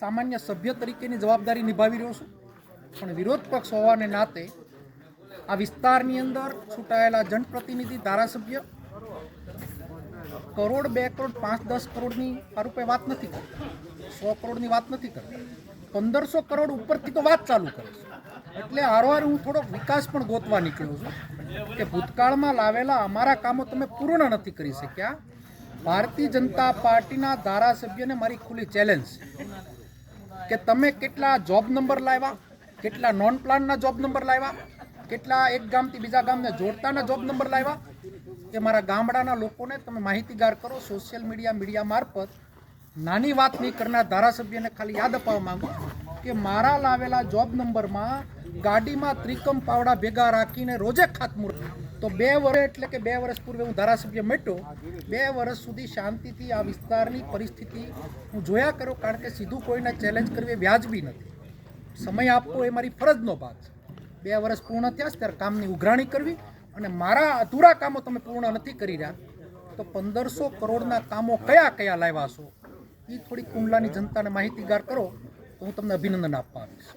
સામાન્ય સભ્ય તરીકેની જવાબદારી નિભાવી રહ્યો છું, પણ વિરોધ પક્ષ હોવાને નાતે આ વિસ્તારની અંદર ચૂંટાયેલા જનપ્રતિનિધિ ધારાસભ્ય કરોડ 2 કરોડ 5-10 કરોડની આ રૂપે વાત નથી કરતા, 100 કરોડની વાત નથી કરતા, 1500 કરોડ ઉપરથી તો વાત ચાલુ કરે છે. એટલે હારોહાર હું થોડોક વિકાસ પણ ગોતવા નીકળ્યો છું કે ભૂતકાળમાં લાવેલા અમારા કામો તમે પૂર્ણ નથી કરી શક્યા. ભારતીય જનતા પાર્ટીના ધારાસભ્યને મારી ખુલ્લી ચેલેન્જ છે કે તમે કેટલા જોબ નંબર લાવ્યા, કેટલા નોન પ્લાનના જોબ નંબર લાવ્યા, કેટલા એક ગામથી બીજા ગામને જોડતાના જોબ નંબર લાવ્યા, એ મારા ગામડાના લોકોને તમે માહિતીગાર કરો. સોશિયલ મીડિયા મારફત નાની વાત નહીં કરનાર ધારાસભ્યને ખાલી યાદ અપાવવા માંગુ કે મારા લાવેલા જોબ નંબરમાં ગાડીમાં ત્રિકમ પાવડા ભેગા રાખીને રોજે ખાતમુહૂર્ત. તો 2 વર્ષ એટલે કે 2 વર્ષ પૂર્વે હું ધારાસભ્ય મેટ્યો, 2 વર્ષ સુધી શાંતિથી આ વિસ્તારની પરિસ્થિતિ હું જોયા કર્યો, કારણ કે સીધું કોઈને ચેલેન્જ કરવી એ વ્યાજબી નથી. સમય આપવો એ મારી ફરજનો ભાગ છે. 2 વર્ષ પૂર્ણ થયા ત્યારે કામની ઉઘરાણી કરવી, અને મારા અધૂરા કામો તમે પૂર્ણ નથી કરી રહ્યા તો 1500 કરોડના કામો કયા કયા લાવ્યા છો એ થોડી કુંડલાની જનતાને માહિતીગાર કરો તો હું તમને અભિનંદન આપવા આવીશ.